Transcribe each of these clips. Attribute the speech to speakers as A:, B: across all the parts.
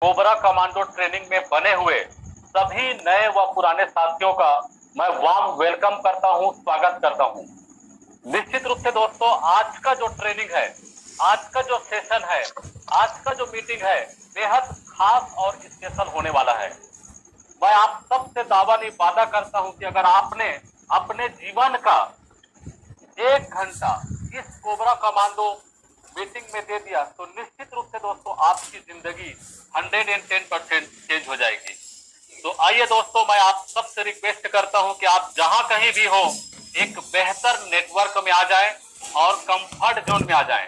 A: Cobra commando training में बने हुए सभी नए व पुराने साथियों का मैं वार्म वेलकम करता हूं, स्वागत करता हूं। निश्चित रूप से दोस्तों, आज का जो ट्रेनिंग है, आज का जो सेशन है, आज का जो मीटिंग है, बेहद खास और स्पेशल होने वाला है। मैं आप सबसे दावा नहीं वादा करता हूं कि अगर आपने अपने जीवन का 1 घंटा इस कोबरा कमांडो मीटिंग में दे दिया तो निश्चित रूप से दोस्तों आपकी जिंदगी 110% चेंज हो जाएगी। तो आइए दोस्तों, मैं आप सबसे रिक्वेस्ट करता हूं कि आप जहां कहीं भी हो, एक बेहतर नेटवर्क में आ जाएं और कंफर्ट जोन में आ जाएं।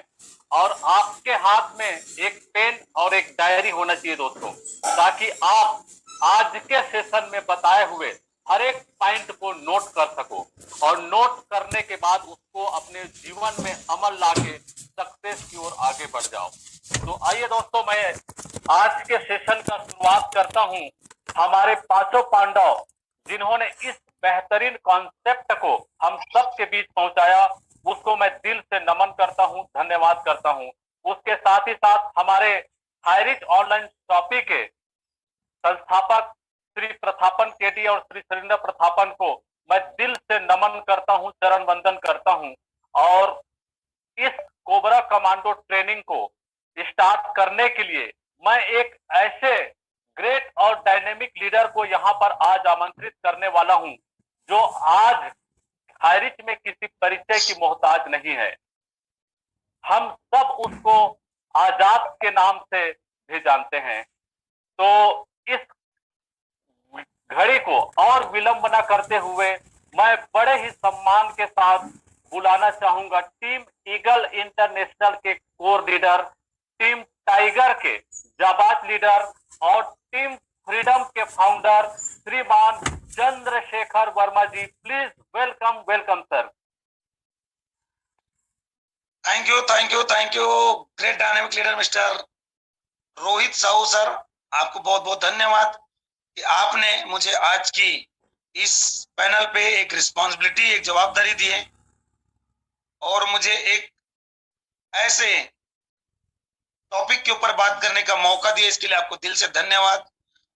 A: और आपके हाथ में एक पेन और एक डायरी होना चाहिए दोस्तों, ताकि आप आज के सेशन में बताए हुए हर एक पॉइंट को नोट कर सको और नोट करने के बाद उसको अपने जीवन में अमल लाके सक्सेस की ओर आगे बढ़ जाओ। तो आइए दोस्तों, मैं आज के सेशन का शुरुआत करता हूं हमारे पांचों पांडव जिन्होंने इस बेहतरीन कॉन्सेप्ट को हम सबके बीच पहुंचाया, उसको मैं दिल से नमन करता हूं, धन्यवाद करता हूं। उसके साथ ही साथ हमारे हाईरिच ऑनलाइन शॉपी के संस्थापक श्री प्रथापन केडी और श्री सुरेंद्र प्रथापन को मैं दिल से नमन करता हूं, चरण वंदन करता हूं। और इस कोबरा कमांडो ट्रेनिंग को स्टार्ट करने के लिए मैं एक ऐसे ग्रेट और डायनेमिक लीडर को यहां पर आज आमंत्रित करने वाला हूं, जो आज खारिज में किसी परिचय की मोहताज नहीं है। हम सब उसको आजाद के नाम से भी जानते हैं। तो इस घड़ी को और विलंब न करते हुए मैं बड़े ही सम्मान के साथ बुलाना चाहूंगा टीम ईगल इंटरनेशनल के कोर लीडर, टीम टाइगर के जाबाज लीडर और टीम फ्रीडम के फाउंडर श्रीमान Chandrashekhar Verma ji. Please welcome, welcome sir.
B: Thank you, thank you, thank you. Great dynamic leader mister Rohit Sahu sir, आपको बहुत बहुत धन्यवाद कि आपने मुझे आज की इस पैनल पे एक रिस्पॉन्सिबिलिटी, एक जवाबदारी दी है और मुझे एक ऐसे टॉपिक के ऊपर बात करने का मौका दिया। इसके लिए आपको दिल से धन्यवाद।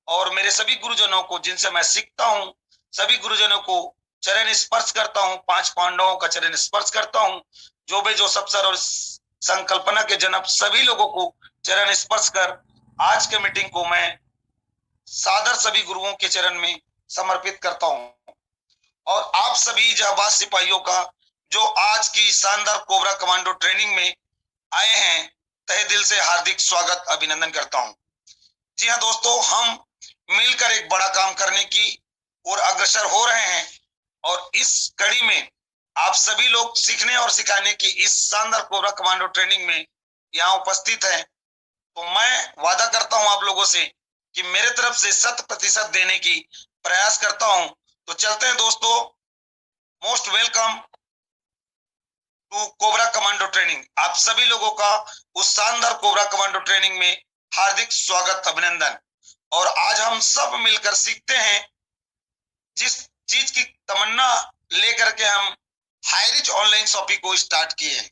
B: और मेरे सभी गुरुजनों को जिनसे मैं सीखता हूँ, सभी गुरुजनों को चरण स्पर्श करता हूँ, 5 पांडवों का चरण स्पर्श करता हूँ। जो भी जो सब सर और संकल्पना के जनक सभी लोगों को चरण स्पर्श कर आज के मीटिंग को मैं सादर सभी गुरुओं के चरण में समर्पित करता हूं। और आप सभी जाबाज सिपाहियों का जो आज की शानदार कोबरा कमांडो ट्रेनिंग में आए हैं, तहे दिल से हार्दिक स्वागत, अभिनंदन करता हूं। जी हाँ दोस्तों, हम मिलकर एक बड़ा काम करने की ओर अग्रसर हो रहे हैं और इस कड़ी में आप सभी लोग सीखने और सिखाने की इस शानदार कोबरा कमांडो ट्रेनिंग में यहाँ उपस्थित हैं। तो मैं वादा करता हूं आप लोगों से कि मेरे तरफ से 100% देने की प्रयास करता हूं। तो चलते हैं दोस्तों। Most welcome to cobra commando training. आप सभी लोगों का उस शानदार कोबरा कमांडो ट्रेनिंग में हार्दिक स्वागत, अभिनंदन। और आज हम सब मिलकर सीखते हैं जिस चीज की तमन्ना लेकर के हम हाईरिच ऑनलाइन शॉपिंग को स्टार्ट किए हैं।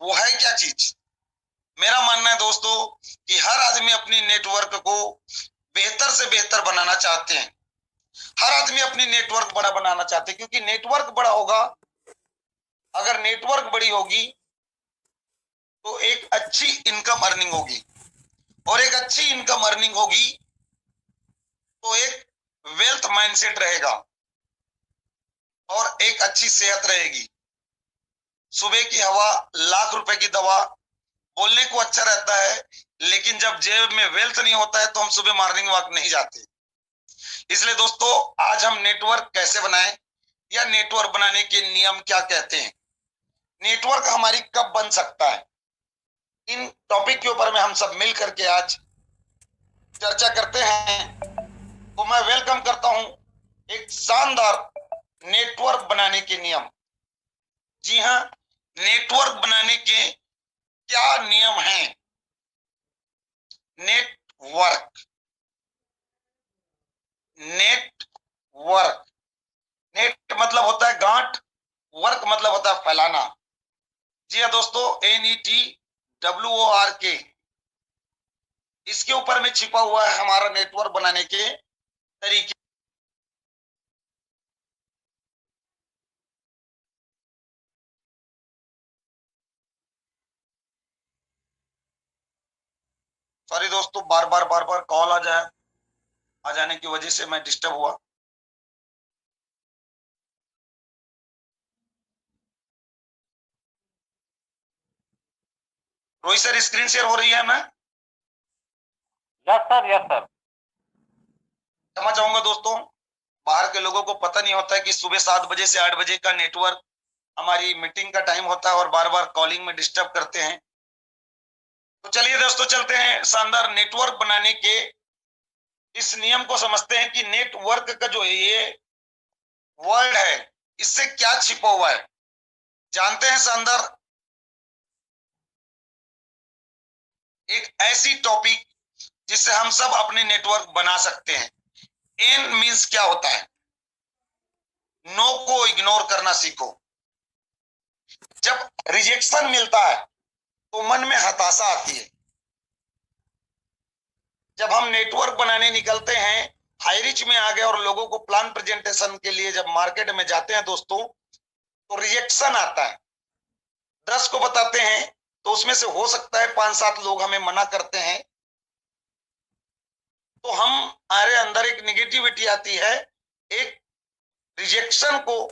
B: वो है क्या चीज? मेरा मानना है दोस्तों कि हर आदमी अपनी नेटवर्क को बेहतर से बेहतर बनाना चाहते हैं। हर आदमी अपनी नेटवर्क बड़ा बनाना चाहते हैं, क्योंकि नेटवर्क बड़ा होगा, अगर नेटवर्क बड़ी होगी तो एक अच्छी इनकम अर्निंग होगी, और एक अच्छी इनकम अर्निंग होगी तो एक वेल्थ माइंडसेट रहेगा और एक अच्छी सेहत रहेगी। सुबह की हवा लाख रुपए की दवा, बोलने को अच्छा रहता है, लेकिन जब जेब में वेल्थ नहीं होता है तो हम सुबह मॉर्निंग वॉक नहीं जाते। इसलिए दोस्तों, आज हम नेटवर्क कैसे बनाएं या नेटवर्क बनाने के नियम क्या कहते हैं, नेटवर्क हमारी कब बन सकता है, इन टॉपिक के ऊपर में हम सब मिल करके आज चर्चा करते हैं। तो मैं वेलकम करता हूं एक शानदार नेटवर्क बनाने के नियम। जी हाँ, नेटवर्क बनाने के क्या नियम हैं? नेटवर्क, नेटवर्क, नेट मतलब होता है गांठ, वर्क मतलब होता है फैलाना। जी हाँ दोस्तों, NETWORK, इसके ऊपर में छिपा हुआ है हमारा नेटवर्क बनाने के तरीके। सॉरी दोस्तों, बार बार कॉल आ जाने की वजह से मैं डिस्टर्ब हुआ। रोहित सर, स्क्रीन शेयर हो रही है? मैं
A: यस सर, यस सर।
B: क्षमा चाहूंगा दोस्तों, बाहर के लोगों को पता नहीं होता है कि सुबह 7 बजे से 8 बजे का नेटवर्क हमारी मीटिंग का टाइम होता है और बार बार कॉलिंग में डिस्टर्ब करते हैं। तो चलिए दोस्तों, चलते हैं शानदार नेटवर्क बनाने के इस नियम को समझते हैं कि नेटवर्क का जो ये वर्ड है, इससे क्या छिपा हुआ है। जानते हैं शानदार, एक ऐसी टॉपिक जिससे हम सब अपने नेटवर्क बना सकते हैं। एन मीन्स क्या होता है? नो को इग्नोर करना सीखो। जब रिजेक्शन मिलता है तो मन में हताशा आती है। जब हम नेटवर्क बनाने निकलते हैं, हाई रिच में आ गए और लोगों को प्लान प्रेजेंटेशन के लिए जब मार्केट में जाते हैं दोस्तों, तो रिजेक्शन आता है। 10 को बताते हैं तो उसमें से हो सकता है 5-7 लोग हमें मना करते हैं, तो हमारे अंदर एक निगेटिविटी आती है, एक रिजेक्शन को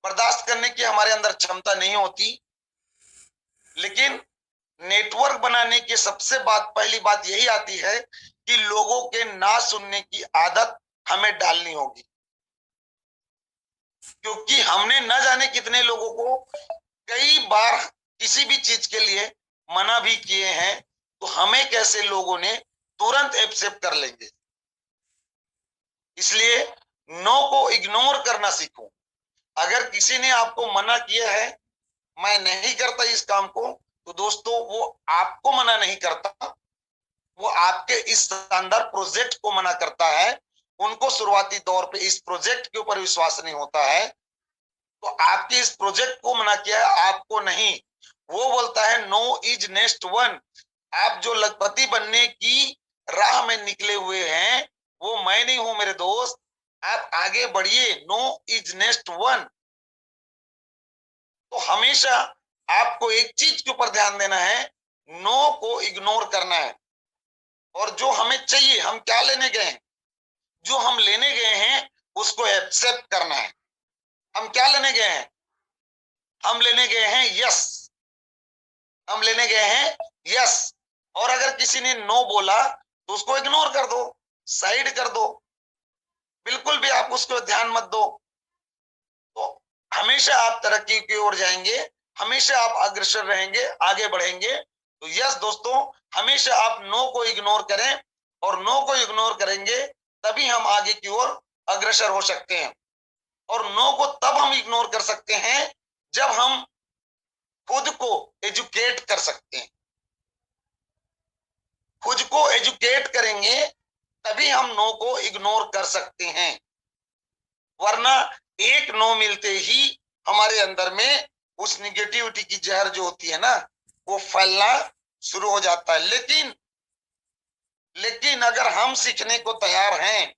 B: बर्दाश्त करने की हमारे अंदर क्षमता नहीं होती। लेकिन नेटवर्क बनाने की सबसे पहली बात यही आती है कि लोगों के ना सुनने की आदत हमें डालनी होगी, क्योंकि हमने न जाने कितने लोगों को कई बार किसी भी चीज के लिए मना भी किए हैं, तो हमें कैसे लोगों ने तुरंत एक्सेप्ट कर लेंगे। इसलिए नो को इग्नोर करना सीखो। अगर किसी ने आपको मना किया है, मैं नहीं करता इस काम को, तो दोस्तों वो आपको मना नहीं करता, वो आपके इस शानदार प्रोजेक्ट को मना करता है। उनको शुरुआती दौर पे इस प्रोजेक्ट के ऊपर विश्वास नहीं होता है, तो आपके इस प्रोजेक्ट को मना किया है, आपको नहीं। वो बोलता है नो इज नेक्स्ट वन। आप जो लखपति बनने की राह में निकले हुए हैं, वो मैं नहीं हूं मेरे दोस्त। आप आगे बढ़िए, नो इज नेक्स्ट वन। तो हमेशा आपको एक चीज के ऊपर ध्यान देना है, नो को इग्नोर करना है। और जो हमें चाहिए, हम क्या लेने गए हैं, जो हम लेने गए हैं उसको एक्सेप्ट करना है। हम क्या लेने गए हैं? हम लेने गए हैं यस। हम लेने गए हैं यस। और अगर किसी ने नो बोला तो उसको इग्नोर कर दो, साइड कर दो, बिल्कुल भी आप उसको ध्यान मत दो। तो हमेशा आप तरक्की की ओर जाएंगे, हमेशा आप अग्रसर रहेंगे, आगे बढ़ेंगे। तो यस दोस्तों, हमेशा आप नो को इग्नोर करें, और नो को इग्नोर करेंगे तभी हम आगे की ओर अग्रसर हो सकते हैं। और नो को तब हम इग्नोर कर सकते हैं जब हम खुद को एजुकेट कर सकते हैं। खुद को एजुकेट करेंगे तभी हम नो को इग्नोर कर सकते हैं, वरना एक नो मिलते ही हमारे अंदर में उस निगेटिविटी की जहर जो होती है ना, वो फैलना शुरू हो जाता है। लेकिन अगर हम सीखने को तैयार हैं,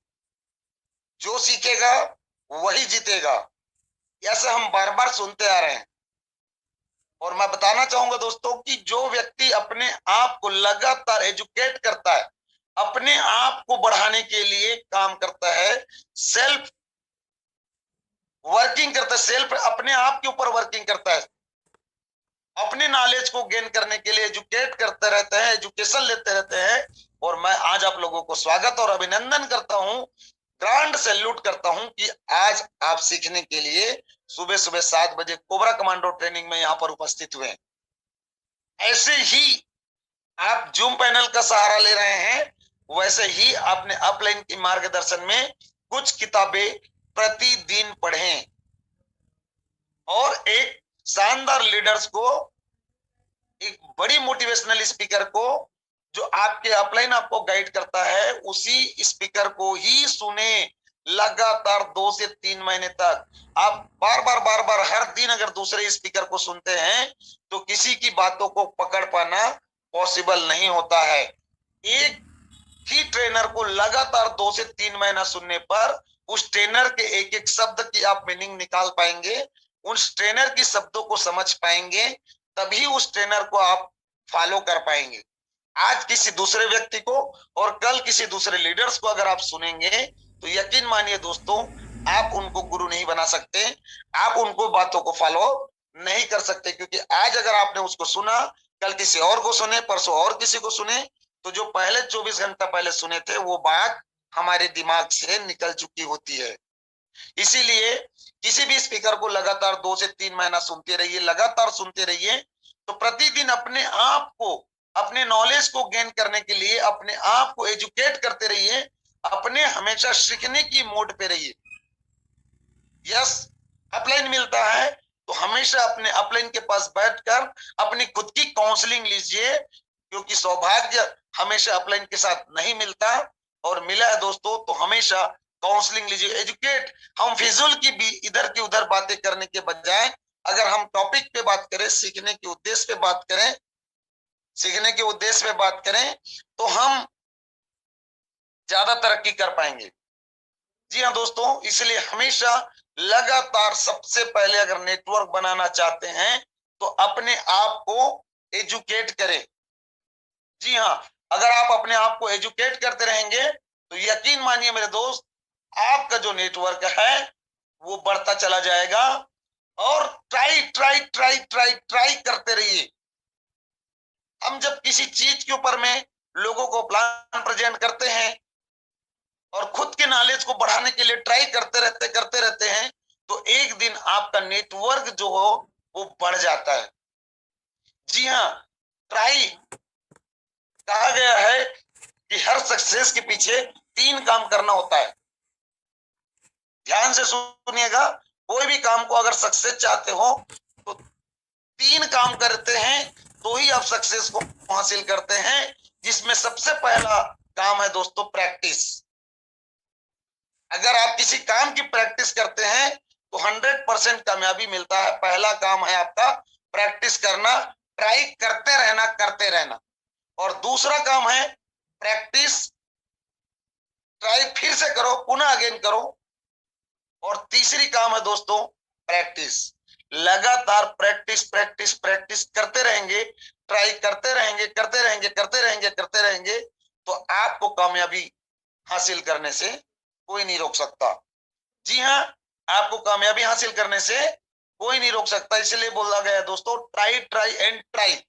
B: जो सीखेगा वही जीतेगा, ऐसा हम बार बार सुनते आ रहे हैं। और मैं बताना चाहूंगा दोस्तों कि जो व्यक्ति अपने आप को लगातार एजुकेट करता है, अपने आप को बढ़ाने के लिए काम करता है, सेल्फ वर्किंग करता है, सेल्फ अपने आप के ऊपर वर्किंग करता है, अपने नॉलेज को गेन करने के लिए एजुकेट करते रहते हैं, एजुकेशन लेते रहते हैं। और मैं आज आप लोगों को स्वागत और अभिनंदन करता हूं, ग्रांड सैल्यूट करता हूं कि आज आप सीखने के लिए सुबह सुबह 7 बजे कोबरा कमांडो ट्रेनिंग में यहां पर उपस्थित हुए। ऐसे ही आप जूम पैनल का सहारा ले रहे हैं, वैसे ही आपने अपलाइन के मार्गदर्शन में कुछ किताबें प्रतिदिन पढ़ें, और एक शानदार लीडर्स को, एक बड़ी मोटिवेशनल स्पीकर को, जो आपके अपलाइन आपको गाइड करता है, उसी स्पीकर को ही सुने, लगातार 2 से 3 महीने तक आप बार बार हर दिन अगर दूसरे स्पीकर को सुनते हैं तो किसी की बातों को पकड़ पाना पॉसिबल नहीं होता है। एक ही ट्रेनर को लगातार 2 से 3 महीना सुनने पर उस ट्रेनर के एक एक शब्द की आप मीनिंग निकाल पाएंगे, उस ट्रेनर की शब्दों को समझ पाएंगे, तभी उस ट्रेनर को आप फॉलो कर पाएंगे। आज किसी दूसरे व्यक्ति को और कल किसी दूसरे लीडर्स को अगर आप सुनेंगे तो यकीन मानिए दोस्तों, आप उनको गुरु नहीं बना सकते, आप उनको बातों को फॉलो नहीं कर सकते, क्योंकि आज अगर आपने उसको सुना, कल किसी और को सुने, परसों और किसी को सुने, तो जो पहले 24 घंटा पहले सुने थे वो बात हमारे दिमाग से निकल चुकी होती है। इसीलिए किसी भी स्पीकर को लगातार 2 से 3 महीना सुनते रहिए, लगातार सुनते रहिए, तो प्रतिदिन अपने आप को, अपने नॉलेज को गेन करने के लिए अपने आप को एजुकेट करते रहिए, अपने हमेशा सीखने की मोड पे रहिए। यस, अपलाइन मिलता है तो हमेशा अपने अपलाइन के पास बैठकर अपनी खुद की काउंसलिंग लीजिए, क्योंकि सौभाग्य हमेशा अपलाइन के साथ नहीं मिलता, और मिला है दोस्तों तो हमेशा काउंसलिंग लीजिए, एजुकेट। हम फिजूल की भी इधर की उधर बातें करने के बजाय अगर हम टॉपिक पे बात करें, सीखने के उद्देश्य पे बात करें, सीखने के उद्देश्य पे बात करें, तो हम ज्यादा तरक्की कर पाएंगे। जी हाँ दोस्तों, इसलिए हमेशा लगातार सबसे पहले अगर नेटवर्क बनाना चाहते हैं तो अपने आप को एजुकेट करें। जी हाँ, अगर आप अपने आप को एजुकेट करते रहेंगे तो यकीन मानिए मेरे दोस्त, आपका जो नेटवर्क है वो बढ़ता चला जाएगा। और try try try try try करते रहिए। हम जब किसी चीज के ऊपर में लोगों को प्लान प्रेजेंट करते हैं और खुद के नॉलेज को बढ़ाने के लिए ट्राई करते रहते हैं, तो एक दिन आपका नेटवर्क जो हो वो बढ़ जाता है। जी हाँ, ट्राई, कहा गया है कि हर सक्सेस के पीछे 3 काम करना होता है। ध्यान से सुनिएगा, कोई भी काम को अगर सक्सेस चाहते हो तो 3 काम करते हैं तो ही आप सक्सेस को हासिल करते हैं, जिसमें सबसे पहला काम है दोस्तों प्रैक्टिस। अगर आप किसी काम की प्रैक्टिस करते हैं तो 100% कामयाबी मिलता है। पहला काम है आपका प्रैक्टिस करना, ट्राई करते रहना, करते रहना। और दूसरा काम है प्रैक्टिस, ट्राई फिर से करो, पुनः अगेन करो। और तीसरी काम है दोस्तों प्रैक्टिस। लगातार प्रैक्टिस प्रैक्टिस प्रैक्टिस करते रहेंगे, ट्राई करते रहेंगे, करते रहेंगे, करते रहेंगे, करते रहेंगे, तो आपको कामयाबी हासिल करने से कोई नहीं रोक सकता। जी हाँ, आपको कामयाबी हासिल करने से कोई नहीं रोक सकता। इसलिए बोला गया दोस्तों, ट्राई ट्राई एंड ट्राई।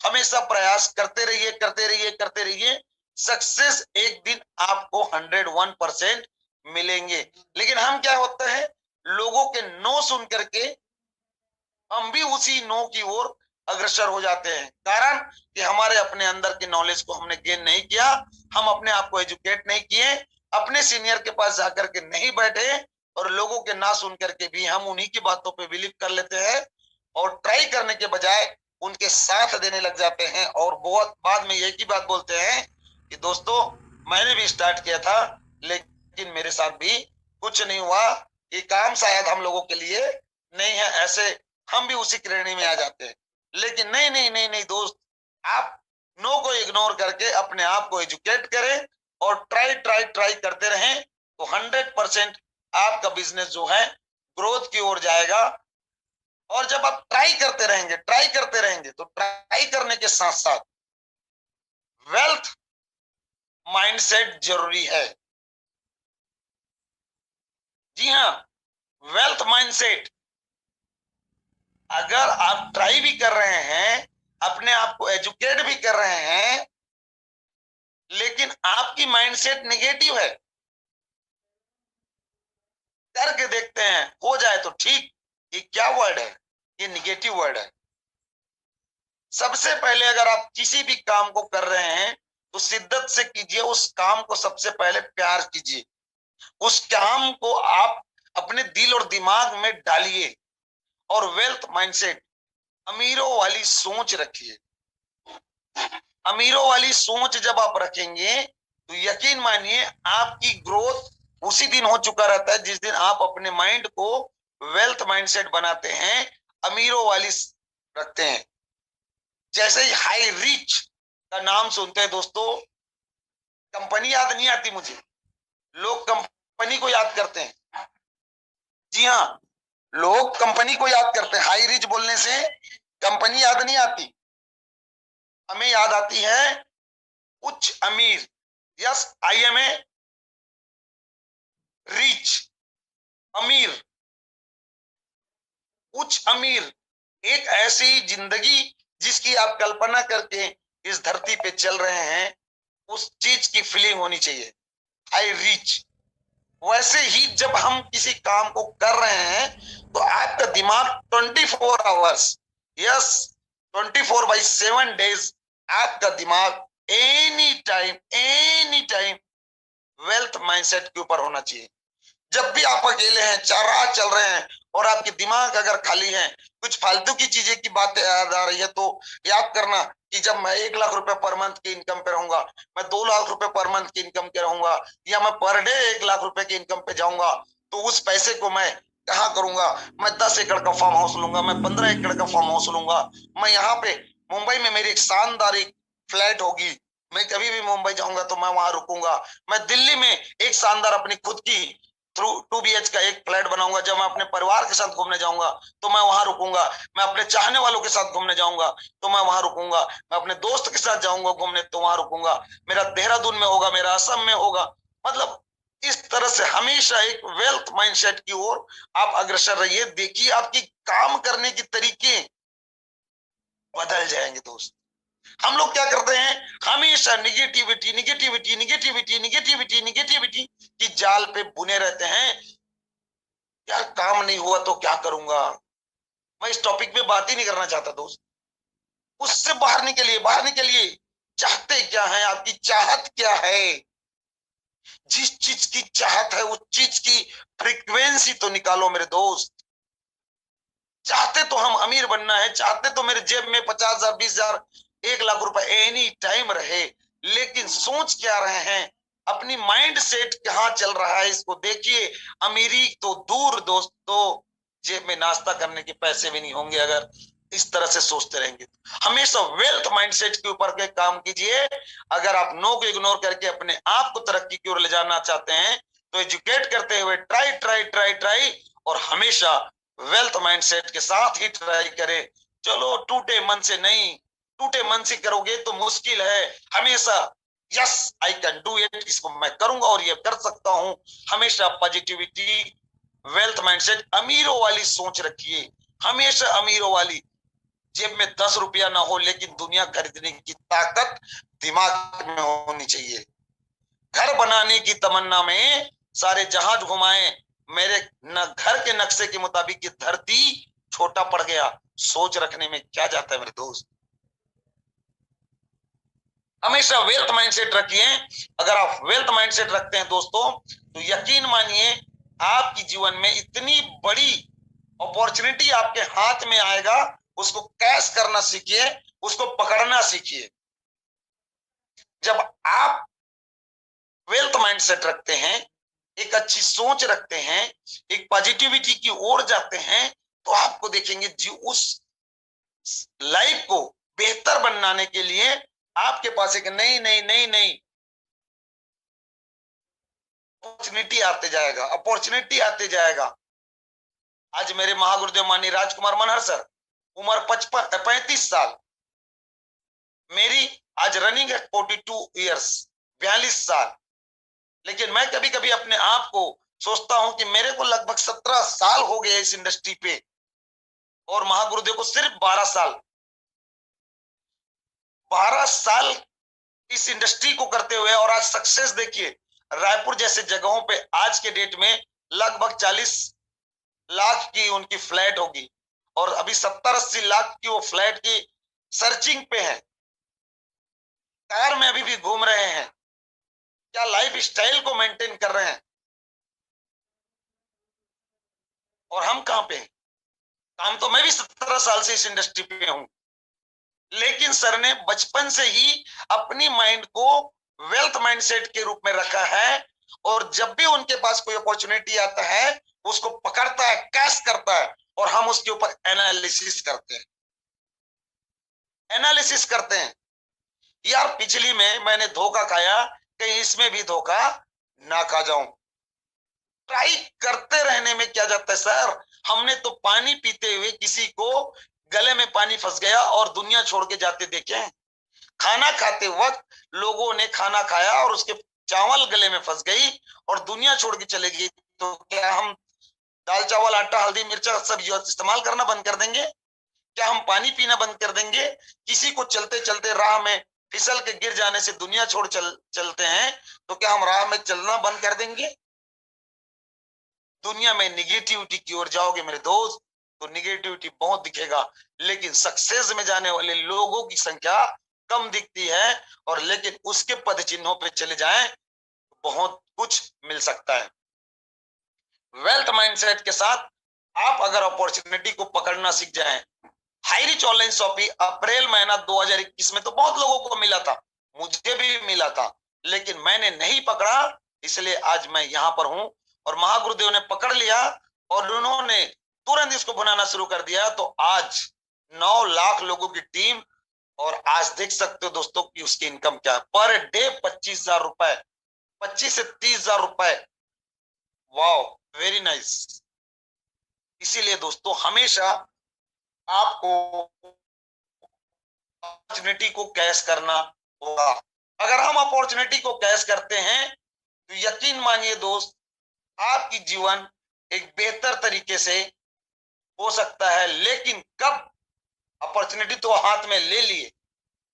B: हमेशा प्रयास करते रहिए, करते रहिए, करते रहिए। सक्सेस एक दिन आपको 101% मिलेंगे। लेकिन हम क्या होते हैं, लोगों के नो सुन करके हम भी उसी नो की ओर अग्रसर हो जाते हैं। कारण कि हमारे अपने अंदर की नॉलेज को हमने गेन नहीं किया, हम अपने आप को एजुकेट नहीं किए, अपने सीनियर के पास जाकर के नहीं बैठे, और लोगों के ना सुन करके भी हम उन्हीं की बातों पे बिलीव कर लेते हैं और ट्राई करने के बजाय उनके साथ देने लग जाते हैं। और बहुत बाद में एक ही बात बोलते हैं कि दोस्तों मैंने भी स्टार्ट किया था लेकिन मेरे साथ भी कुछ नहीं हुआ, ये काम शायद हम लोगों के लिए नहीं है, ऐसे हम भी उसी श्रेणी में आ जाते हैं। लेकिन नहीं नहीं नहीं नहीं दोस्त, आप नो को इग्नोर करके अपने आप को एजुकेट करें और ट्राई ट्राई ट्राई करते रहें, तो 100% आपका बिजनेस जो है ग्रोथ की ओर जाएगा। और जब आप ट्राई करते रहेंगे तो ट्राई करने के साथ साथ वेल्थ माइंडसेट जरूरी है। जी हाँ, वेल्थ माइंडसेट। अगर आप ट्राई भी कर रहे हैं, अपने आप को एजुकेट भी कर रहे हैं, लेकिन आपकी माइंडसेट नेगेटिव है, करके देखते हैं, हो जाए तो ठीक। ये क्या वर्ड है? ये निगेटिव वर्ड है। सबसे पहले अगर आप किसी भी काम को कर रहे हैं तो शिद्दत से कीजिए, उस काम को सबसे पहले प्यार कीजिए, उस काम को आप अपने दिल और दिमाग में डालिए। और वेल्थ माइंडसेट, अमीरों वाली सोच रखिए। अमीरों वाली सोच जब आप रखेंगे तो यकीन मानिए आपकी ग्रोथ उसी दिन हो चुका रहता है जिस दिन आप अपने माइंड को वेल्थ माइंडसेट बनाते हैं, अमीरों वाली रखते हैं। जैसे ही हाई रिच का नाम सुनते हैं दोस्तों, कंपनी याद नहीं आती मुझे, लोग कंपनी को याद करते हैं। जी हाँ, लोग कंपनी को याद करते हैं। हाई रिच बोलने से कंपनी याद नहीं आती, हमें याद आती है उच्च अमीर। Yes, I am a rich, अमीर, उच्च अमीर। एक ऐसी जिंदगी जिसकी आप कल्पना करके इस धरती पे चल रहे हैं, उस चीज की फीलिंग होनी चाहिए, हाई रिच। वैसे ही जब हम किसी काम को कर रहे हैं तो आपका दिमाग 24 आवर्स, यस 24/7 डेज आपका दिमाग एनी टाइम वेल्थ माइंडसेट के ऊपर होना चाहिए। जब भी आप अकेले हैं, चार राह चल रहे हैं और आपके दिमाग अगर खाली है, कुछ फालतू की चीजें की बातें याद आ रही है, तो याद करना कि जब मैं 1 लाख रुपए पर मंथ की इनकम पे रहूंगा, मैं 2 लाख रुपए पर मंथ की इनकम पे रहूंगा, या मैं पर डे 1 लाख रुपए की इनकम पे जाऊंगा, तो उस पैसे को मैं कहाँ करूंगा? मैं 10 एकड़ का फार्म हाउस लूंगा, मैं 15 एकड़ का फार्म हाउस लूंगा, मैं यहाँ पे मुंबई में मेरी एक शानदार एक फ्लैट होगी, मैं कभी भी मुंबई जाऊंगा तो मैं वहां रुकूंगा, मैं दिल्ली में एक शानदार अपनी खुद की 2 BH का एक फ्लैट बनाऊंगा, जब मैं अपने परिवार के साथ घूमने जाऊंगा तो मैं वहां रुकूंगा, मैं अपने चाहने वालों के साथ घूमने जाऊंगा तो मैं वहां रुकूंगा, मैं अपने दोस्त के साथ जाऊंगा घूमने तो वहां रुकूंगा, मेरा देहरादून में होगा, मेरा असम में होगा। मतलब इस तरह से हमेशा एक वेल्थ माइंडसेट की ओर आप अग्रसर रहिए। देखिए आपकी काम करने के तरीके बदल जाएंगे दोस्त। हम लोग क्या करते हैं, हमेशा negativity negativity negativity negativity negativity की जाल पे बुने रहते हैं। यार काम नहीं हुआ तो क्या करूंगा? मैं इस टॉपिक पे बात ही नहीं करना चाहता दोस्त। उससे बाहर निकलिए, चाहते क्या है, आपकी चाहत क्या है? जिस चीज की चाहत है उस चीज की फ्रीक्वेंसी तो निकालो मेरे दोस्त। चाहते तो हम अमीर बनना है, चाहते तो मेरे जेब में 50,000 20,000 1 लाख रुपए एनी टाइम रहे, लेकिन सोच क्या रहे हैं, अपनी माइंड सेट कहाँ चल रहा है इसको देखिए। अमीरी तो दूर दोस्तों, जेब में नाश्ता करने के पैसे भी नहीं होंगे अगर इस तरह से सोचते रहेंगे। हमेशा वेल्थ माइंडसेट के ऊपर के काम कीजिए। अगर आप नो को इग्नोर करके अपने आप को तरक्की की ओर ले जाना चाहते हैं तो एजुकेट करते हुए ट्राई ट्राई ट्राई ट्राई और हमेशा वेल्थ माइंडसेट के साथ ही ट्राई करें। चलो टूटे मन से नहीं, टूटे मन से करोगे तो मुश्किल है। हमेशा yes I can do it, इसको मैं करूंगा और ये कर सकता हूं। हमेशा पॉजिटिविटी, वेल्थ माइंडसेट, अमीरों वाली सोच रखिए, हमेशा अमीरों वाली। जेब में 10 रुपया ना हो लेकिन दुनिया खरीदने की ताकत दिमाग में होनी चाहिए। घर बनाने की तमन्ना में सारे जहाज घुमाए, मेरे घर के नक्शे के मुताबिक ये धरती छोटा पड़ गया। सोच रखने में क्या जाता है मेरे दोस्त। हमेशा वेल्थ माइंडसेट रखिए। अगर आप वेल्थ माइंडसेट रखते हैं दोस्तों तो यकीन मानिए आपकी जीवन में इतनी बड़ी अपॉर्चुनिटी आपके हाथ में आएगा, उसको कैश करना सीखिए, उसको पकड़ना सीखिए। जब आप वेल्थ माइंडसेट रखते हैं, एक अच्छी सोच रखते हैं, एक पॉजिटिविटी की ओर जाते हैं, तो आपको देखेंगे जी उस लाइफ को बेहतर बनाने के लिए आपके पास एक नई नई नई नई अपॉर्चुनिटी आते जाएगा। आज मेरे महागुरुदेव माननीय राजकुमार मनहर सर, उम्र 35 साल, मेरी आज रनिंग है 42 ईयर्स, 42 साल। लेकिन मैं कभी कभी अपने आप को सोचता हूं कि मेरे को लगभग 17 साल हो गए इस इंडस्ट्री पे और महागुरुदेव को सिर्फ 12 साल। 12 साल इस इंडस्ट्री को करते हुए और आज सक्सेस देखिए। रायपुर जैसे जगहों पे आज के डेट में लगभग 40 लाख की उनकी फ्लैट होगी और अभी 70-80 लाख की वो फ्लैट की सर्चिंग पे है। कार में अभी भी घूम रहे हैं। क्या लाइफ स्टाइल को मेंटेन कर रहे हैं। और हम कहां पे हैं? काम तो मैं भी 17 साल से इस इंडस्ट्री पे हूं, लेकिन सर ने बचपन से ही अपनी माइंड को वेल्थ माइंडसेट के रूप में रखा है और जब भी उनके पास कोई अपॉर्चुनिटी आता है उसको पकड़ता है, कैच करता है और हम उसके ऊपर एनालिसिस करते हैं, एनालिसिस करते हैं। यार पिछली में मैंने धोखा खाया, कहीं इसमें भी धोखा ना खा जाऊं। ट्राई करते रहने में क्या जाता है सर। हमने तो पानी पीते हुए किसी को गले में पानी फंस गया और दुनिया छोड़ के जाते देखे हैं। खाना खाते वक्त लोगों ने खाना खाया और उसके चावल गले में फंस गई और दुनिया छोड़ के चले गई। तो क्या हम दाल चावल आटा हल्दी मिर्चा सब इस्तेमाल करना बंद कर देंगे? क्या हम पानी पीना बंद कर देंगे? किसी को चलते चलते राह में फिसल के गिर जाने से दुनिया छोड़ चलते हैं, तो क्या हम राह में चलना बंद कर देंगे? दुनिया में निगेटिविटी की ओर जाओगे मेरे दोस्त तो निगेटिविटी बहुत दिखेगा, लेकिन सक्सेस में जाने वाले लोगों की संख्या कम दिखती है। और लेकिन उसके पद चिन्हों पे चले जाएं तो बहुत कुछ मिल सकता है। वेल्थ माइंडसेट के साथ आप अगर अपॉर्चुनिटी को पकड़ना सीख जाएं, हाई रिच ऑनलाइन शॉपिंग अप्रैल महीना 2021 में तो बहुत लोगों को मिला था, मुझे भी मिला था, लेकिन मैंने नहीं पकड़ा, इसलिए आज मैं यहां पर हूं। और महागुरुदेव ने पकड़ लिया और उन्होंने तुरंत इसको बनाना शुरू कर दिया। तो आज 9 लाख लोगों की टीम, और आज देख सकते हो दोस्तों कि उसकी इनकम क्या है, पर डे 25,000 रुपए, 25 से 30,000 रुपए। Wow, very nice. इसीलिए दोस्तों हमेशा आपको अपॉर्चुनिटी को कैच करना होगा। अगर हम अपॉर्चुनिटी को कैच करते हैं तो यकीन मानिए दोस्त, आपकी जीवन एक बेहतर तरीके से हो सकता है। लेकिन कब? अपॉर्चुनिटी तो हाथ में ले लिए,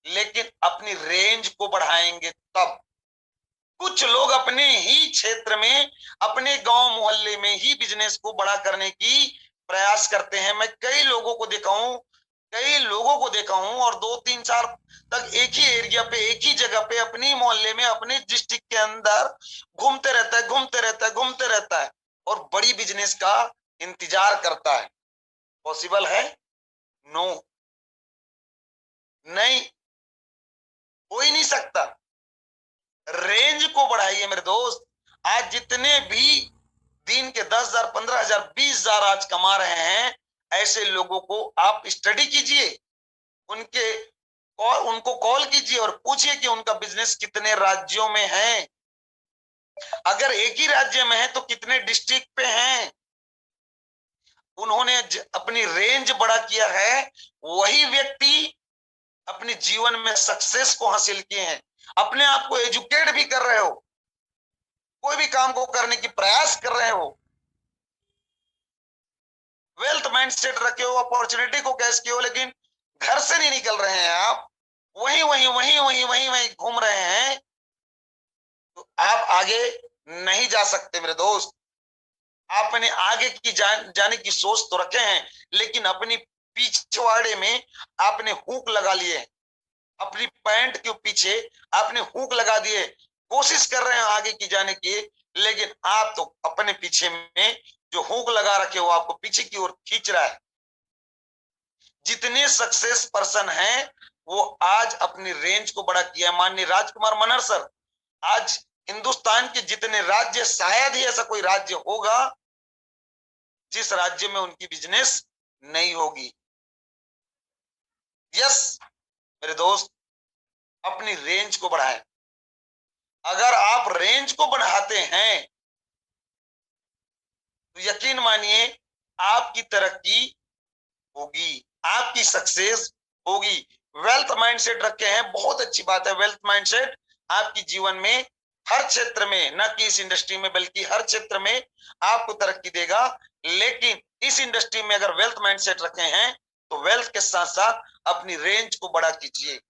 B: लेकिन अपनी रेंज को बढ़ाएंगे तब। कुछ लोग अपने ही क्षेत्र में, अपने गांव मोहल्ले में ही बिजनेस को बड़ा करने की प्रयास करते हैं। मैं कई लोगों को देखा हूं और 2, 3, 4 तक एक ही एरिया पे, एक ही जगह पे, अपनी मोहल्ले में, अपने डिस्ट्रिक्ट के अंदर घूमते रहता है और बड़ी बिजनेस का इंतजार करता है। पॉसिबल है? नो, नहीं, हो ही नहीं सकता। रेंज को बढ़ाइए मेरे दोस्त। आज जितने भी दिन के 10,000, 15,000, 20,000 आज कमा रहे हैं, ऐसे लोगों को आप स्टडी कीजिए, उनको कॉल कीजिए और पूछिए कि उनका बिजनेस कितने राज्यों में है। अगर एक ही राज्य में है तो कितने डिस्ट्रिक्ट पे हैं। उन्होंने अपनी रेंज बड़ा किया है, वही व्यक्ति अपने जीवन में सक्सेस को हासिल किए हैं। अपने आप को एजुकेट भी कर रहे हो, कोई भी काम को करने की प्रयास कर रहे हो, वेल्थ माइंडसेट रखे हो, अपॉर्चुनिटी को कैच किए हो, लेकिन घर से नहीं निकल रहे हैं आप, वहीं घूम रहे हैं, तो आप आगे नहीं जा सकते मेरे दोस्त। आपने आगे की जाने की सोच तो रखे हैं, लेकिन अपनी पिछवाड़े में आपने हुक लगा लिए, अपनी पैंट के पीछे आपने हुक लगा दिए, कोशिश कर रहे हैं आगे की जाने की, लेकिन आप तो अपने पीछे में जो हुक लगा रखे हो आपको पीछे की ओर खींच रहा है। जितने सक्सेस पर्सन हैं वो आज अपनी रेंज को बड़ा किया है। माननीय राजकुमार मनहर सर, आज हिंदुस्तान के जितने राज्य, शायद ही ऐसा कोई राज्य होगा जिस राज्य में उनकी बिजनेस नहीं होगी। यस मेरे दोस्त, अपनी रेंज को बढ़ाएं। अगर आप रेंज को बढ़ाते हैं तो यकीन मानिए आपकी तरक्की होगी, आपकी सक्सेस होगी। वेल्थ माइंडसेट रखे हैं, बहुत अच्छी बात है। वेल्थ माइंडसेट आपकी जीवन में हर क्षेत्र में, न कि इस इंडस्ट्री में बल्कि हर क्षेत्र में आपको तरक्की देगा। लेकिन इस इंडस्ट्री में अगर वेल्थ माइंडसेट रखे हैं तो वेल्थ के साथ साथ अपनी रेंज को बड़ा कीजिए,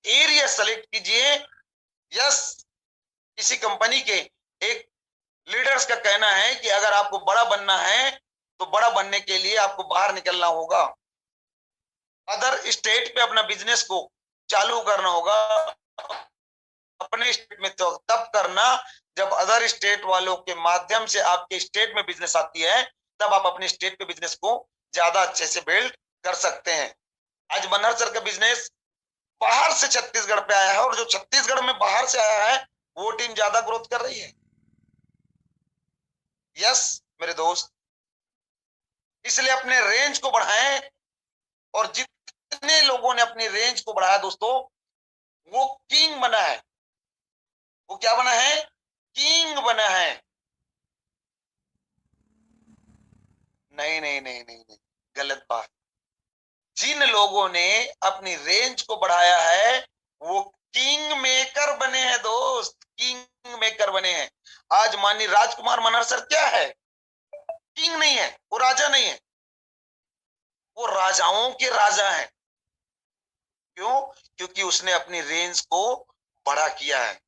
B: एरिया सेलेक्ट कीजिए। यस, किसी कंपनी के एक लीडर्स का कहना है कि अगर आपको बड़ा बनना है तो बड़ा बनने के लिए आपको बाहर निकलना होगा, अदर स्टेट पे अपना बिजनेस को चालू करना होगा। अपने स्टेट में तो तब करना जब अदर स्टेट वालों के माध्यम से आपके स्टेट में बिजनेस आती है, तब आप अपने स्टेट पे बिजनेस को ज्यादा अच्छे से बिल्ड कर सकते हैं। आज मनहर सर का बिजनेस बाहर से छत्तीसगढ़ पे आया है, और जो छत्तीसगढ़ में बाहर से आया है वो टीम ज्यादा ग्रोथ कर रही है। यस मेरे दोस्त, इसलिए अपने रेंज को बढ़ाएं। और जितने लोगों ने अपनी रेंज को बढ़ाया दोस्तों, वो किंग बना है। वो क्या बना है? किंग बना है। नहीं नहीं नहीं नहीं नहीं, गलत बात। जिन लोगों ने अपनी रेंज को बढ़ाया है वो किंग मेकर बने हैं दोस्त, किंग मेकर बने हैं। आज माननीय राजकुमार मनहर सर क्या है? किंग नहीं है, वो राजा नहीं है, वो राजाओं के राजा हैं। क्यों? क्योंकि उसने अपनी रेंज को बड़ा किया है,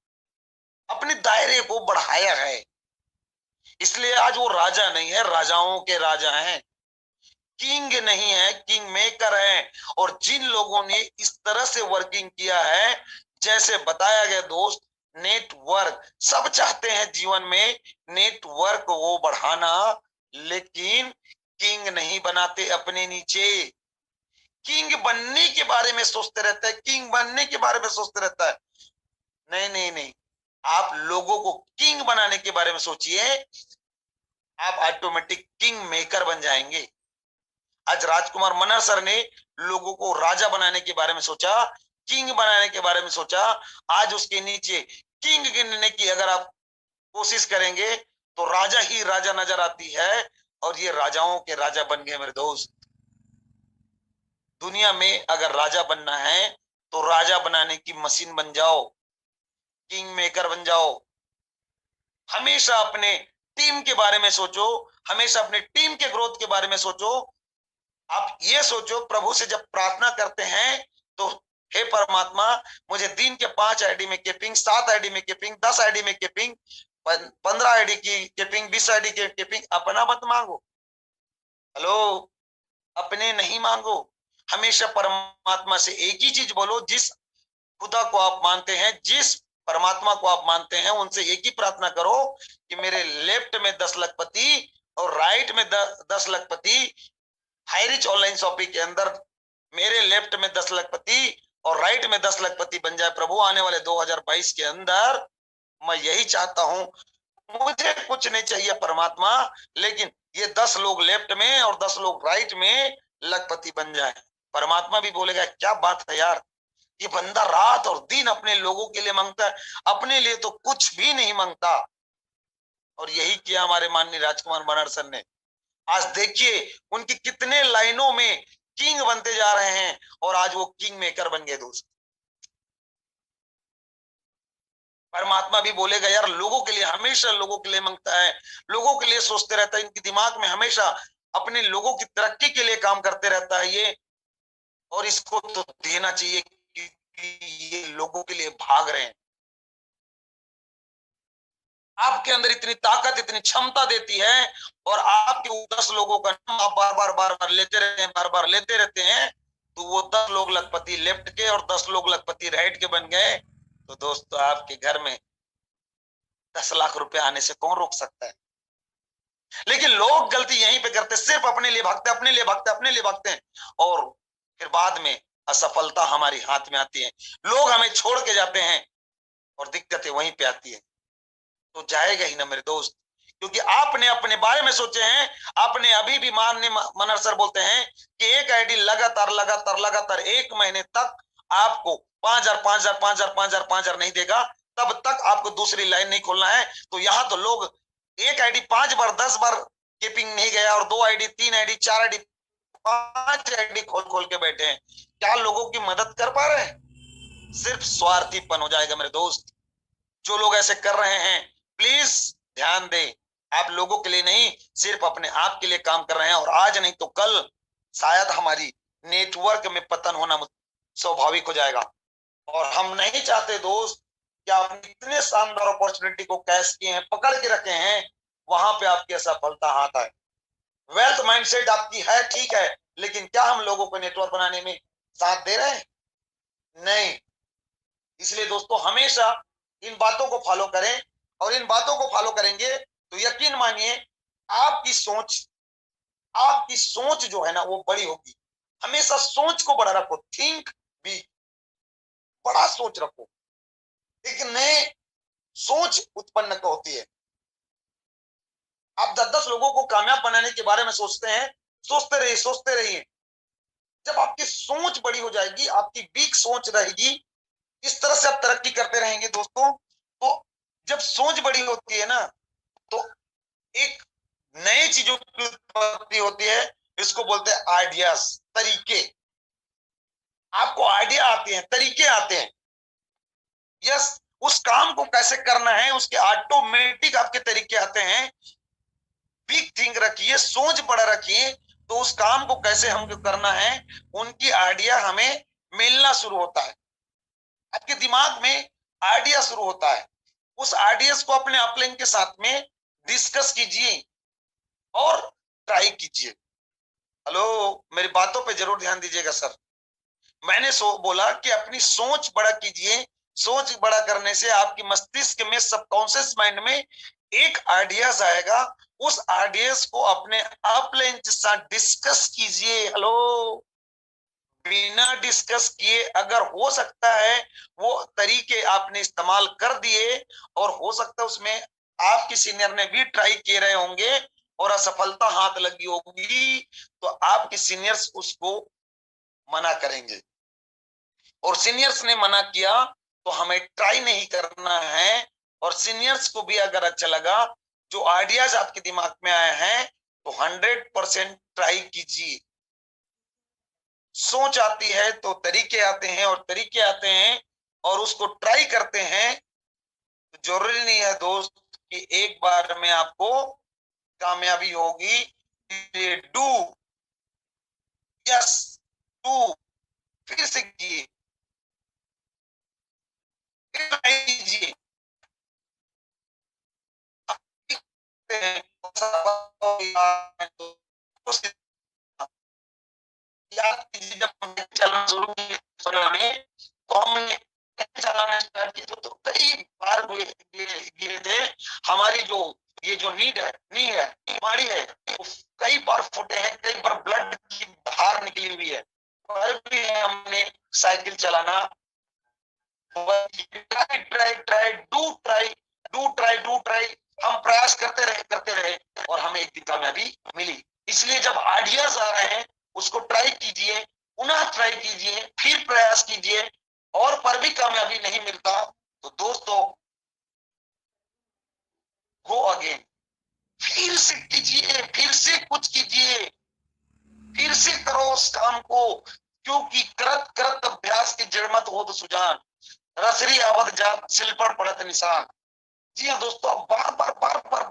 B: अपने दायरे को बढ़ाया है। इसलिए आज वो राजा नहीं है, राजाओं के राजा हैं, किंग नहीं है, किंग मेकर है। और जिन लोगों ने इस तरह से वर्किंग किया है, जैसे बताया गया दोस्त, नेटवर्क सब चाहते हैं जीवन में नेटवर्क वो बढ़ाना, लेकिन किंग नहीं बनाते अपने नीचे। किंग बनने के बारे में सोचते रहता है, किंग बनने के बारे में सोचते रहता है। नहीं नहीं नहीं, आप लोगों को किंग बनाने के बारे में सोचिए, आप ऑटोमेटिक किंग मेकर बन जाएंगे। आज राजकुमार मनहर सर ने लोगों को राजा बनाने के बारे में सोचा, किंग बनाने के बारे में सोचा। आज उसके नीचे किंग गिनने की अगर आप कोशिश करेंगे तो राजा ही राजा नजर आती है, और ये राजाओं के राजा बन गए मेरे दोस्त। दुनिया में अगर राजा बनना है तो राजा बनाने की मशीन बन जाओ, किंग मेकर बन जाओ। हमेशा अपने टीम के बारे में सोचो, हमेशा अपने टीम के ग्रोथ के बारे में सोचो। आप ये सोचो, प्रभु से जब प्रार्थना करते हैं तो हे परमात्मा, मुझे दिन के 5 आईडी में केपिंग, 7 आईडी में केपिंग, 10 आईडी में केपिंग, 15 आईडी की केपिंग, 20 आईडी की केपिंग, अपना मत मांगो। हेलो, अपने नहीं मांगो। हमेशा परमात्मा से एक ही चीज बोलो, जिस खुदा को आप मानते हैं, जिस परमात्मा को आप मानते हैं, उनसे एक ही प्रार्थना करो कि मेरे लेफ्ट में 10 लखपति और राइट में 10 लखपति, हाईरिच ऑनलाइन शॉपिंग के अंदर मेरे लेफ्ट में 10 लखपति और राइट में 10 लखपति बन जाए प्रभु आने वाले 2022 के अंदर। मैं यही चाहता हूं, मुझे कुछ नहीं चाहिए परमात्मा, लेकिन ये 10 लोग लेफ्ट में और 10 लोग राइट में लखपति बन जाए। परमात्मा भी बोलेगा क्या बात है यार, ये बंदा रात और दिन अपने लोगों के लिए मांगता है, अपने लिए तो कुछ भी नहीं मांगता। और यही किया हमारे माननीय राजकुमार मनहर सर ने। आज देखिए उनकी कितने लाइनों में किंग बनते जा रहे हैं, और आज वो किंग मेकर बन गए दोस्त। परमात्मा भी बोलेगा यार, लोगों के लिए, हमेशा लोगों के लिए मांगता है, लोगों के लिए सोचते रहता है, इनके दिमाग में हमेशा अपने लोगों की तरक्की के लिए काम करते रहता है ये। और इसको तो देना चाहिए क्योंकि ये लोगों के लिए भाग रहे हैं। आपके अंदर इतनी ताकत, इतनी क्षमता देती है, और आपके 10 लोगों का नाम आप बार बार लेते रहते हैं, बार बार लेते रहते हैं, तो वो 10 लोग लखपति लेफ्ट के और 10 लोग लखपति राइट के बन गए। तो दोस्तों, आपके घर में 10 लाख रुपए आने से कौन रोक सकता है? लेकिन लोग गलती यहीं पे करते, सिर्फ अपने लिए भागते, अपने लिए भागते, अपने लिए भागते हैं, और फिर बाद में असफलता हमारी हाथ में आती है, लोग हमें छोड़ के जाते हैं और दिक्कतें वहीं पे आती है। तो जाएगा ही ना मेरे दोस्त, क्योंकि आपने अपने बारे में सोचे हैं। आपने अभी भी माननीय मनहर सर बोलते हैं कि एक आईडी लगातार लगातार लगातार 1 महीने तक आपको 5,000 नहीं देगा, तब तक आपको दूसरी लाइन नहीं खोलना है। तो यहाँ तो लोग एक आईडी 5 बार 10 बार कीपिंग नहीं गया, और 2 आईडी 3 आईडी 4 आईडी 5 आईडी खोल खोल के बैठे हैं। क्या लोगों की मदद कर पा रहे हैं? सिर्फ स्वार्थीपन हो जाएगा मेरे दोस्त। जो लोग ऐसे कर रहे हैं, प्लीज ध्यान दें, आप लोगों के लिए नहीं, सिर्फ अपने आप के लिए काम कर रहे हैं। और आज नहीं तो कल शायद हमारी नेटवर्क में पतन होना स्वाभाविक हो जाएगा। और हम नहीं चाहते दोस्त कि आप इतने शानदार अपॉर्चुनिटी को कैश किए हैं, पकड़ के रखे हैं, वहां पे आपकी असफलता हाथ आए। वेल्थ माइंडसेट आपकी है, ठीक है, लेकिन क्या हम लोगों को नेटवर्क बनाने में साथ दे रहे हैं? नहीं। इसलिए दोस्तों, हमेशा इन बातों को फॉलो करें, और इन बातों को फॉलो करेंगे तो यकीन मानिए आपकी सोच जो है ना वो बड़ी होगी। हमेशा सोच को बड़ा रखो, थिंक भी, बड़ा सोच रखो, एक नए सोच उत्पन्न होती है। आप 10-10 लोगों को कामयाब बनाने के बारे में सोचते हैं, सोचते रहिए। जब आपकी सोच बड़ी हो जाएगी, आपकी वीक सोच रहेगी, इस तरह से आप तरक्की करते रहेंगे दोस्तों। तो जब सोच बड़ी होती है ना, तो एक नए चीजों की उत्पत्ति होती है, इसको बोलते हैं आइडियाज, तरीके। आपको आइडिया आते हैं, तरीके आते हैं। यस, उस काम को कैसे करना है उसके ऑटोमेटिक आपके तरीके आते हैं। बिग थिंक रखिए, सोच बड़ा रखिए, तो उस काम को कैसे हमको करना है उनकी आइडिया हमें मिलना शुरू होता है। आपके दिमाग में आइडिया शुरू होता है। उस आइडियाज को अपने अपलाइन के साथ में डिस्कस कीजिए और ट्राई कीजिए। हेलो, मेरी बातों पे जरूर ध्यान दीजिएगा सर। मैंने बोला कि अपनी सोच बड़ा कीजिए। सोच बड़ा करने से आपकी मस्तिष्क में, सबकॉन्शियस माइंड में एक आइडियाज आएगा। उस आइडियाज को अपने अपलाइन के साथ डिस्कस कीजिए। हेलो, बिना डिस्कस किए अगर हो सकता है वो तरीके आपने इस्तेमाल कर दिए, और हो सकता है उसमें आपके सीनियर ने भी ट्राई किए रहे होंगे और असफलता हाथ लगी होगी, तो आपके सीनियर्स उसको मना करेंगे। और सीनियर्स ने मना किया तो हमें ट्राई नहीं करना है। और सीनियर्स को भी अगर अच्छा लगा, जो आइडियाज आपके दिमाग में आए हैं, तो 100% ट्राई कीजिए। सोच आती है तो तरीके आते हैं, और तरीके आते हैं और उसको ट्राई करते हैं। तो जरूरी नहीं है दोस्त कि एक बार में आपको कामयाबी होगी। डू, यस डू, फिर से कीजिए, कीजिए। याद कीजिए, जब हमने चलाना शुरू किया तो हमने चलाना स्टार्ट किया तो कई बार गिरे थे। हमारी जो ये जो नीड है बीमारी है, कई बार फूटे हैं, कई बार ब्लड की धार निकली हुई है, पर भी हमने साइकिल चलाना ट्राई हम प्रयास करते रहे और हमें एक दिन कामयाबी मिली। इसलिए जब आइडियाज आ रहे हैं उसको ट्राई कीजिए, पुनः ट्राई कीजिए, फिर प्रयास कीजिए, और पर भी कामयाबी नहीं मिलता तो दोस्तों गो अगेन, फिर से कीजिए, फिर से कुछ कीजिए, फिर से करो उस काम को, क्योंकि करत करत अभ्यास की जड़ मत हो तो सुजान, रसरी आवत जात सिल पर पड़त निशान। जी हाँ दोस्तों, आप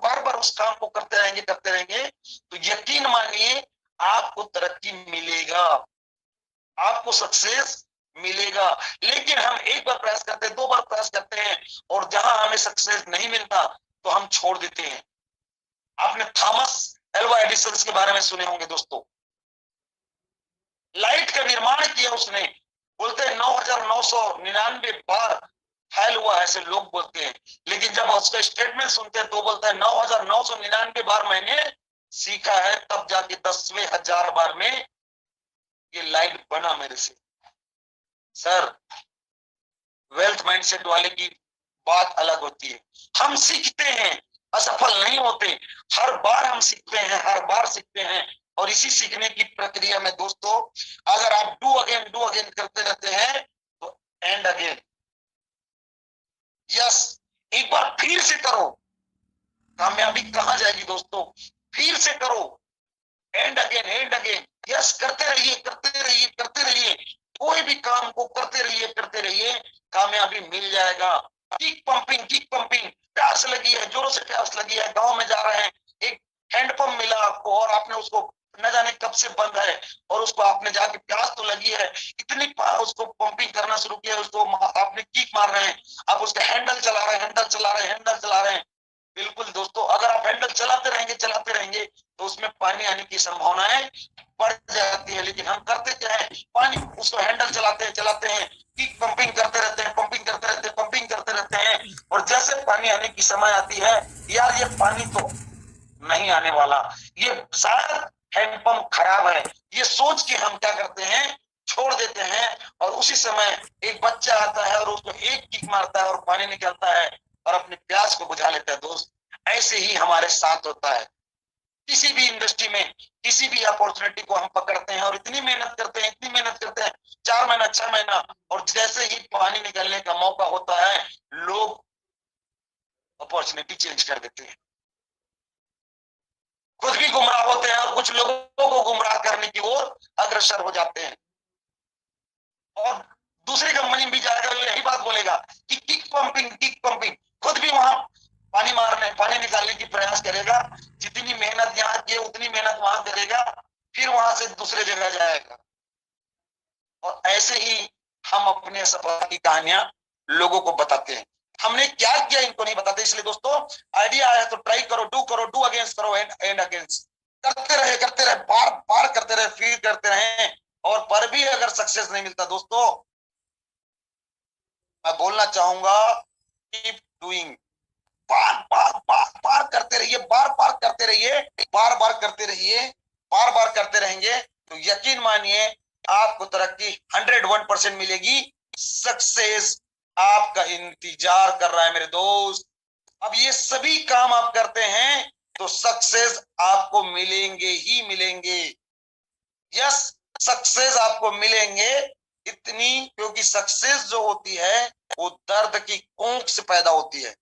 B: बार बार उस काम को करते रहेंगे तो यकीन मानिए आपको तरक्की मिलेगा, आपको सक्सेस मिलेगा। लेकिन हम एक बार प्रयास करते हैं, 2 बार प्रयास करते हैं, और जहां हमें सक्सेस नहीं मिलता तो हम छोड़ देते हैं। आपने थॉमस एल्वा एडिसन के बारे में सुने होंगे दोस्तों। लाइट का निर्माण किया उसने, बोलते हैं 9,999 बार फैल हुआ, ऐसे लोग बोलते हैं। लेकिन जब उसका स्टेटमेंट सुनते हैं तो बोलता है 9,999 बार मैंने सीखा है, तब जाके 10वें हजार बार में ये लाइट बना मेरे से। सर, वेल्थ माइंडसेट वाले की बात अलग होती है। हम सीखते हैं, असफल नहीं होते, हर बार हम सीखते हैं, हर बार सीखते हैं। और इसी सीखने की प्रक्रिया में दोस्तों, अगर आप डू अगेन करते रहते हैं तो एंड अगेन, यस, एक बार फिर से करो, कामयाबी कहां जाएगी दोस्तों, फिर से करो, एंड अगेन, यस, करते रहिए, कोई भी काम को करते रहिए, कामयाबी मिल जाएगा। किक पंपिंग, प्यास लगी है, जोरों से प्यास लगी है, गांव में जा रहे हैं, एक हैंडपंप मिला आपको और आपने उसको न जाने कब से बंद है, और उसको आपने जाके प्यास तो लगी है, इतनी उसको पंपिंग करना शुरू किया, उसको आपने किक मार रहे हैं, आप उसका हैंडल चला रहे हैं। बिल्कुल दोस्तों, अगर आप हैंडल चलाते रहेंगे तो उसमें पानी आने की संभावनाएं बढ़ जाती है। लेकिन हम करते क्या है, पानी उसको हैंडल चलाते हैं, किक पंपिंग करते रहते हैं, और जैसे पानी आने की समय आती है, यार ये पानी तो नहीं आने वाला, ये शायद हैंडपंप खराब है, ये सोच के हम क्या करते हैं, छोड़ देते हैं। और उसी समय एक बच्चा आता है और उसको एक किक मारता है और पानी निकलता है, और अपनी प्यास को बुझा लेता है दोस्त। ऐसे ही हमारे साथ होता है। किसी भी इंडस्ट्री में किसी भी अपॉर्चुनिटी को हम पकड़ते हैं और इतनी मेहनत करते हैं, इतनी मेहनत करते हैं, 4 महीना 6 महीना, और जैसे ही पानी निकलने का मौका होता है लोग अपॉर्चुनिटी चेंज कर देते हैं, खुद भी गुमराह होते हैं और कुछ लोगों को गुमराह करने की ओर अग्रसर हो जाते हैं। और दूसरी कंपनी में भी जाएगा यही बात बोलेगा कि किक पंपिंग, खुद भी वहां पानी निकालने की प्रयास करेगा, जितनी मेहनत यहाँ की उतनी मेहनत वहां करेगा, फिर वहां से दूसरे जगह जाएगा। और ऐसे ही हम अपने सफलता की कहानियां लोगों को बताते हैं। हमने क्या किया इनको नहीं बताते। इसलिए दोस्तों, आइडिया आया तो ट्राई करो, डू अगेंस्ट करो, एंड अगेंस्ट करते रहे, बार बार करते रहे, फील करते रहे। और पर भी अगर सक्सेस नहीं मिलता दोस्तों, मैं बोलना चाहूंगा कीप डूइंग, बार करते रहिए, बार करते रहिए, बार करते रहेंगे तो यकीन मानिए आपको तरक्की 101% मिलेगी। सक्सेस आपका इंतजार कर रहा है मेरे दोस्त। अब ये सभी काम आप करते हैं तो सक्सेस आपको मिलेंगे ही मिलेंगे। यस, सक्सेस आपको मिलेंगे इतनी, क्योंकि सक्सेस जो होती है वो दर्द की कोंख से पैदा होती है।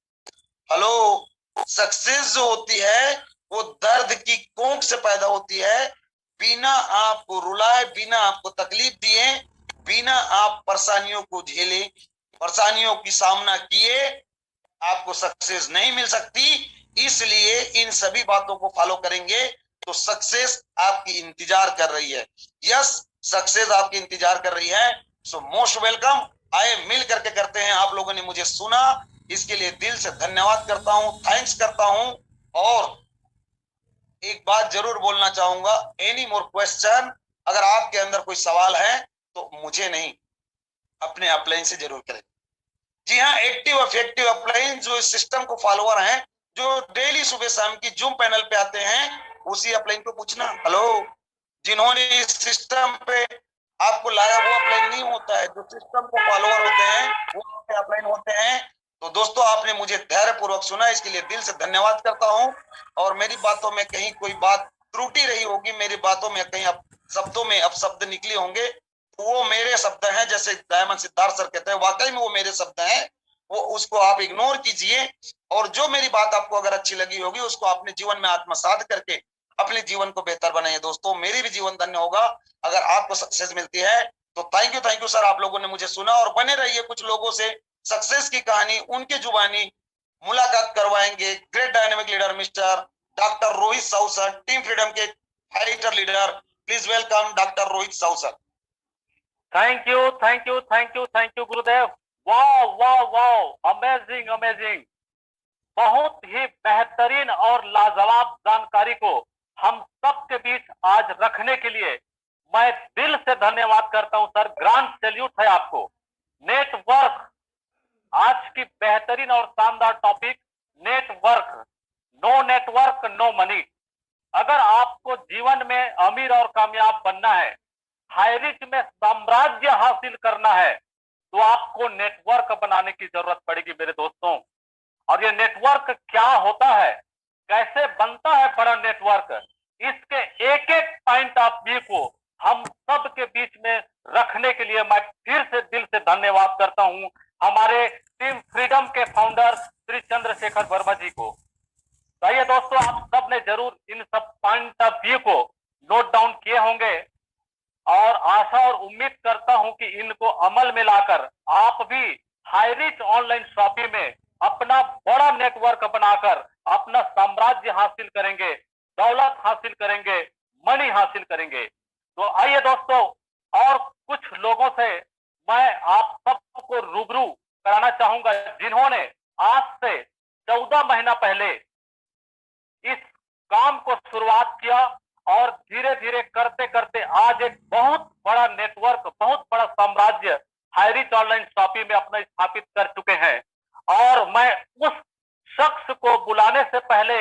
B: हेलो, सक्सेस जो होती है वो दर्द की कोंख से पैदा होती है। बिना आपको रुलाए, बिना आपको तकलीफ दिए, बिना आप परेशानियों को झेले, परेशानियों की सामना किए, आपको सक्सेस नहीं मिल सकती। इसलिए इन सभी बातों को फॉलो करेंगे तो सक्सेस आपकी इंतजार कर रही है। यस, सक्सेस आपकी इंतजार कर रही है। So most welcome. आए मिल करके करते हैं। आप लोगों ने मुझे सुना, इसके लिए दिल से धन्यवाद करता हूं, थैंक्स करता हूं। और एक बात जरूर बोलना चाहूंगा, एनी मोर क्वेश्चन, अगर आपके अंदर कोई सवाल है तो मुझे नहीं, अपने अपलाइन से जरूर करें। जी हाँ, एक्टिव इफेक्टिव अपलाइन जो इस सिस्टम को फॉलोअर हैं, जो डेली सुबह शाम की जूम पैनल पे आते हैं, उसी अपलाइन को पूछना। हेलो, जिन्होंने इस सिस्टम पे आपको लाया वो अपलाइन नहीं होता है, जो सिस्टम को फॉलोअर होते हैं वो अपलाइन होते हैं। तो दोस्तों, आपने मुझे धैर्य पूर्वक सुना, इसके लिए दिल से धन्यवाद करता हूं। और मेरी बातों में कहीं कोई बात त्रुटि रही होगी, मेरी बातों में कहीं शब्दों में अपशब्द निकले होंगे, तो वो मेरे शब्द हैं। जैसे डायमंड सिद्धार्थ सर कहते हैं, वाकई में वो मेरे शब्द हैं, वो उसको आप इग्नोर कीजिए। और जो मेरी बात आपको अगर अच्छी लगी होगी, उसको अपने जीवन में आत्मसात करके अपने जीवन को बेहतर बनाइए। दोस्तों, मेरी भी जीवन धन्य होगा अगर आपको सक्सेस मिलती है। तो थैंक यू सर, आप लोगों ने मुझे सुना। और बने रहिए, कुछ लोगों से सक्सेस की कहानी उनके जुबानी मुलाकात करवाएंगे। Great dynamic leader mister doctor Rohit Sahu sir, team freedom के fighter leader. Please welcome doctor Rohit Sahu sir.
A: Thank you गुरुदेव। वाह, अमेजिंग, बहुत ही बेहतरीन और लाजवाब जानकारी को हम सबके बीच आज रखने के लिए मैं दिल से धन्यवाद करता हूं सर। ग्रांड सैल्यूट है आपको। नेटवर्क, आज की बेहतरीन और शानदार topic, network. No network no money. अगर आपको जीवन में अमीर और कामयाब बनना है, हाई रिच में साम्राज्य हासिल करना है, तो आपको नेटवर्क बनाने की जरूरत पड़ेगी मेरे दोस्तों। और ये नेटवर्क क्या होता है, कैसे बनता है बड़ा नेटवर्क, इसके एक एक पॉइंट ऑफ व्यू को हम सब के बीच में रखने के लिए मैं फिर से दिल से धन्यवाद करता हूं हमारे टीम फ्रीडम के फाउंडर श्री चंद्रशेखर वर्मा जी को। तो ये दोस्तों, आप सब ने जरूर इन सब पॉइंट ऑफ व्यू को नोट डाउन किए होंगे और आशा और उम्मीद करता हूं कि इनको अमल में लाकर आप भी हाई रिच ऑनलाइन शॉपिंग में अपना बड़ा नेटवर्क बनाकर अपना साम्राज्य हासिल करेंगे, दौलत हासिल करेंगे, मनी हासिल करेंगे। तो आइए दोस्तों, और कुछ लोगों से मैं आप सबको रूबरू कराना चाहूंगा जिन्होंने आज से 14 महीना पहले इस काम को शुरुआत किया और धीरे धीरे करते करते आज एक बहुत बड़ा नेटवर्क, बहुत बड़ा साम्राज्य हाई रिच ऑनलाइन शॉपिंग में अपना स्थापित कर चुके हैं। और मैं उस शख्स को बुलाने से पहले